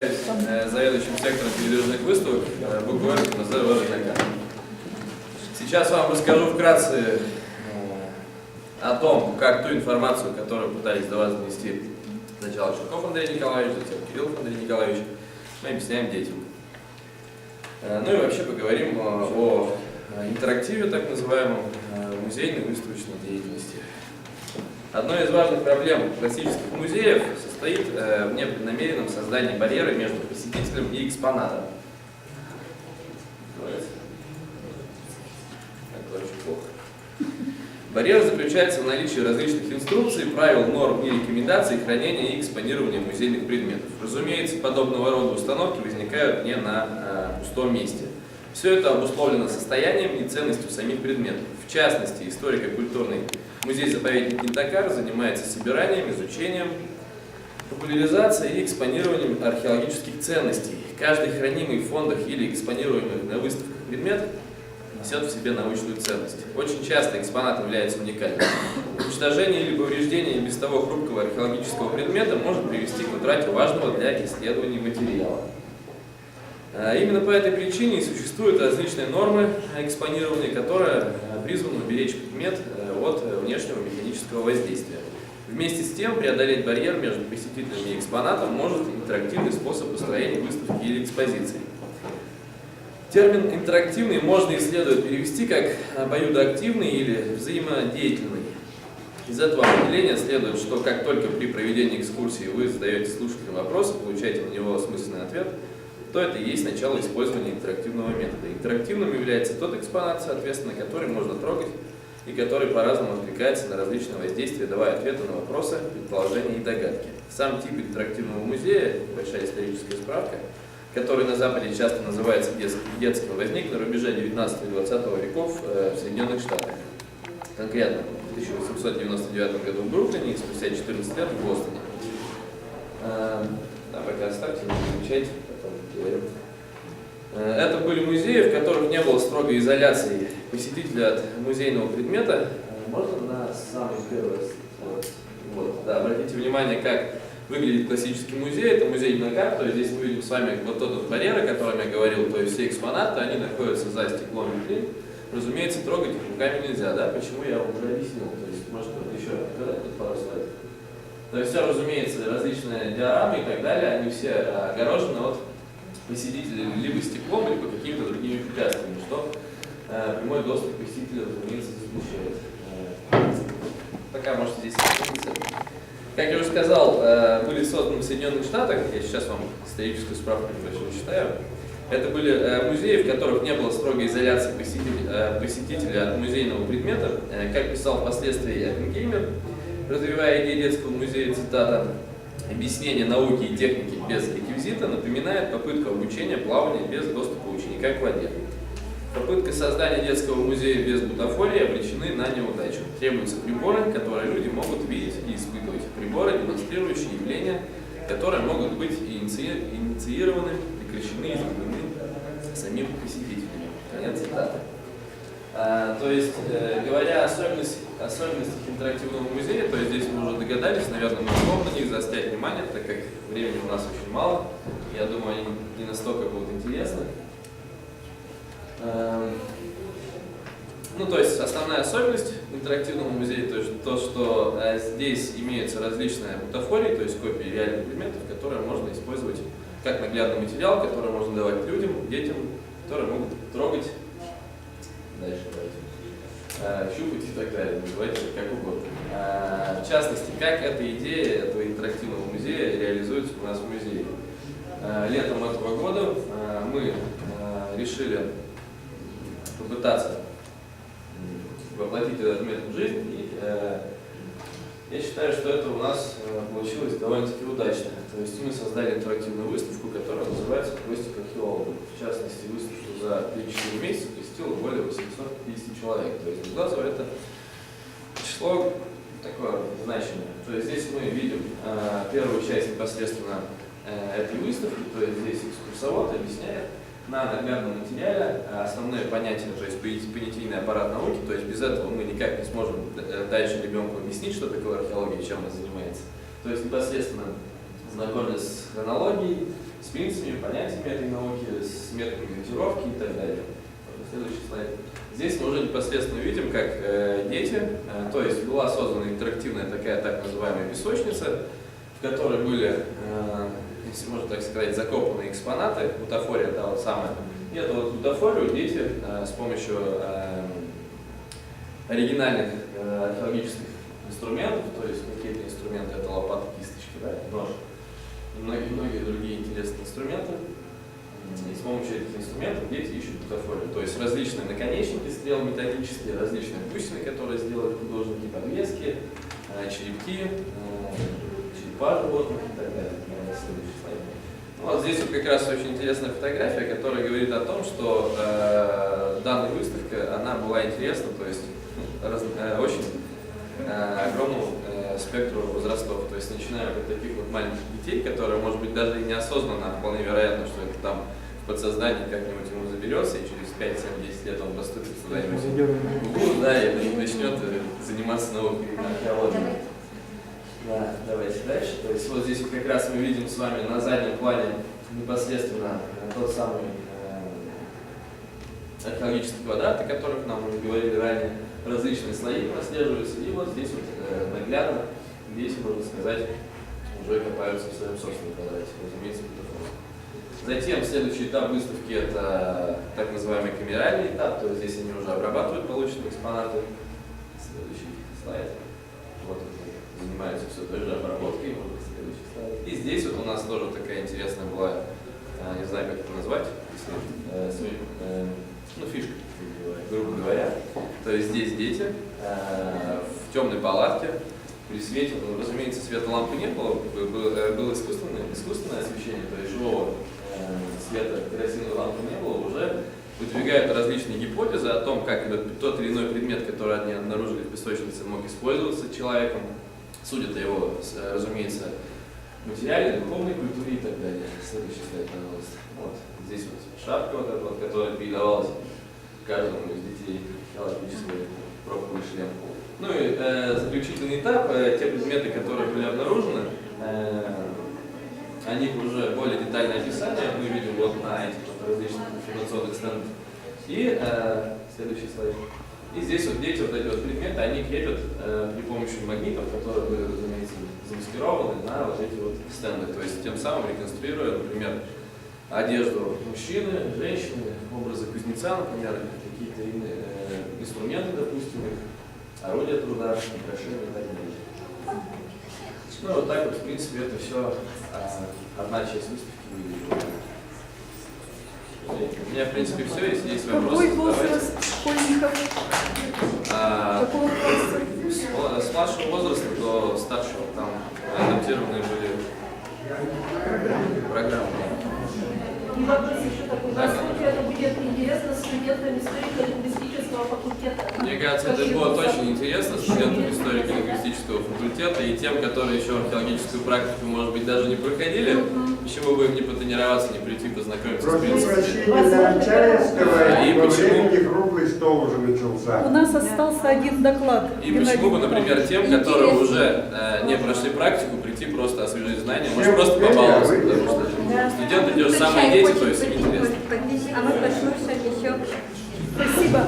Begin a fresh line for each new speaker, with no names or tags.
Заведующим сектором передвижных выставок БКУР КНЗ. Сейчас вам расскажу вкратце о том, как ту информацию, которую пытались до вас донести сначала Ширков Андрей Николаевич, затем Кириллов Андрей Николаевич, мы объясняем детям. Ну и вообще поговорим о интерактиве, так называемом, музейной выставочной деятельности. Одной из важных проблем классических музеев состоит в непреднамеренном создании барьера между посетителем и экспонатом. Барьер заключается в наличии различных инструкций, правил, норм и рекомендаций хранения и экспонирования музейных предметов. Разумеется, подобного рода установки возникают не на пустом месте. Все это обусловлено состоянием и ценностью самих предметов. В частности, историко-культурный музей-заповедник Кинтакар занимается собиранием, изучением, популяризацией и экспонированием археологических ценностей. Каждый хранимый в фондах или экспонируемый на выставках предмет несет в себе научную ценность. Очень часто экспонат является уникальным. Уничтожение или повреждение без того хрупкого археологического предмета может привести к утрате важного для исследований материала. Именно по этой причине и существуют различные нормы экспонирования, которые призваны уберечь предмет от внешнего механического воздействия. Вместе с тем, преодолеть барьер между посетителем и экспонатом может интерактивный способ построения выставки или экспозиции. Термин «интерактивный» можно и следует перевести как обоюдоактивный или взаимодеятельный. Из этого определения следует, что как только при проведении экскурсии вы задаете слушателю вопрос и получаете на него осмысленный ответ, то это и есть начало использования интерактивного метода. Интерактивным является тот экспонат, соответственно, который можно трогать и который по-разному откликается на различные воздействия, давая ответы на вопросы, предположения и догадки. Сам тип интерактивного музея, большая историческая справка, который на Западе часто называется детским, возник на рубеже 19 и 20 веков в Соединенных Штатах. Конкретно в 1899 году в Бруклине и спустя 14 лет в Бостоне. Пока оставьте, не замечайте. Это были музеи, в которых не было строгой изоляции посетителя от музейного предмета. Можно на самый первый? Обратите внимание, как выглядит классический музей. Это музей Кинтакар, то есть здесь мы видим с вами вот тот вот барьер, о котором я говорил, то есть все экспонаты, они находятся за стеклом витрин. Разумеется, трогать их руками нельзя, да? Почему я уже объяснил? То есть, может, еще показать пару слайдов? То есть все, разумеется, различные диорамы и так далее, они все огорожены от посетителей либо стеклом, либо какими-то другими препятствиями, что прямой доступ посетителя, разумеется, запрещает. Пока можете здесь находиться. Как я уже сказал, были созданы в Соединенных Штатах, я сейчас вам историческую справку небольшую читаю. Это были музеи, в которых не было строгой изоляции посетителя от музейного предмета. Как писал впоследствии Оппенгеймер, развивая идеи детского музея, цитата: «Объяснение науки и техники без реквизита напоминает попытку обучения плаванию без доступа ученика к воде. Попытка создания детского музея без бутафории обречены на неудачу. Требуются приборы, которые люди могут видеть и испытывать. Приборы, демонстрирующие явления, которые могут быть инициированы, прекращены и изменены самим посетителями». Конец цитаты. То есть, говоря о особенностях интерактивного музея, то есть здесь вы уже догадались, наверное, мы не можем на них заострять внимание, так как времени у нас очень мало. Я думаю, они не настолько будут интересны. То есть основная особенность интерактивного музея, то есть то, что здесь имеются различные бутафории, то есть копии реальных предметов, которые можно использовать как наглядный материал, который можно давать людям, детям, которые могут трогать, дальше давайте, щупать и так далее, называйте как угодно. В частности, как эта идея этого интерактивного музея реализуется у нас в музее. Летом этого года мы решили попытаться воплотить этот метод в жизнь, и я считаю, что это у нас получилось довольно-таки удачно. То есть мы создали интерактивную выставку, которая называется «Гости к археологу». В частности, выставку за 3-4 месяца посетило более 850 человек. То есть для глаза это число такое значимое. То есть здесь мы видим первую часть непосредственно этой выставки, то есть здесь экскурсовод объясняет на наглядном материале основные понятия, то есть понятийный аппарат науки, то есть без этого мы никак не сможем дальше ребенку объяснить, что такое археология, чем она занимается. То есть непосредственно знакомились с хронологией, с принципами, понятиями этой науки, с методами датировки и так далее. Следующий слайд. Здесь мы уже непосредственно видим, как дети, то есть была создана интерактивная такая так называемая песочница, в которой были, если можно так сказать, закопаны экспонаты, бутафория та вот самая. И эту вот бутафорию дети с помощью оригинальных археологических инструментов, то есть какие-то инструменты, это лопата, кисточки, да, нож, и многие другие интересные инструменты. И с помощью этих инструментов дети ищут бутафорию. То есть различные наконечники стрел металлические, различные бусины, которые сделали художники, подвески, черепки, черепа животных и так далее. Следующий слайд. Ну, вот здесь вот как раз очень интересная фотография, которая говорит о том, что данная выставка, она была интересна, то есть очень огромному спектру возрастов. То есть начиная от таких вот маленьких детей, которые, может быть, даже и неосознанно, а вполне вероятно, что это там в подсознании как-нибудь ему заберется, и через 5, 7, 10 лет он поступит куда-нибудь в ГУ, да, и начнет заниматься наукой археологией. Да, давайте дальше. То есть вот здесь вот как раз мы видим с вами на заднем плане непосредственно тот самый археологический квадрат, о которых нам уже говорили ранее. Различные слои прослеживаются, и вот здесь вот наглядно, здесь, можно сказать, уже копаются в своем собственном квадрате, разумеется, бутафория. Затем следующий этап выставки — это так называемый камеральный этап, то есть здесь они уже обрабатывают полученные экспонаты. Следующий слайд. Вот занимаются все той же обработкой, вот следующий слайд. И здесь вот у нас тоже такая интересная была, не знаю, как это назвать, если, ну, фишка, грубо говоря. То есть здесь дети в темной палатке, при свете, ну, разумеется, света лампы не было, было искусственное освещение, то есть живого света керосиновой лампы не было, уже выдвигают различные гипотезы о том, как тот или иной предмет, который они обнаружили в песочнице, мог использоваться человеком, судят о его, разумеется, материальной, духовной культуре и так далее. Следующий слайд, пожалуйста. Вот здесь вот шапка, вот эта вот, которая передавалась каждому из детей, археологический профильный шлем. Ну и заключительный этап, те предметы, которые были обнаружены, о них уже более детальное описание мы видим вот на этих вот различных информационных стендах. И следующий слайд. И здесь вот дети, вот эти вот предметы, они крепят при помощи магнитов, которые были, разумеется, замаскированы на вот эти вот стенды. То есть тем самым реконструируя, например, одежду мужчины, женщины, образы кузнеца, например, какие-то иные инструменты, допустим, орудия труда, украшения и так далее. Ну вот так вот, в принципе, это все одна часть выставки выглядит. У меня, в принципе, все. Если есть вопросы,
какой возраст школьников? Какого класса?
С младшего возраста до старшего. Там адаптированные были программы.
И вопрос еще такой, насколько это будет интересно студентам историко-лингвистического факультета?
Мне кажется, это будет очень интересно студентам историко-лингвистического факультета и тем, которые еще археологическую практику, может быть, даже не проходили. Почему бы им не потренироваться, не прийти познакомиться с принципами?
И почему круглый стол уже начался?
У нас остался один доклад.
И почему бы, например, тем, которые уже не прошли практику, прийти просто освежить знания, может просто побаловаться, потому что студенты те же самые дети, то есть им интересно.
А мы послушаем еще.
Спасибо.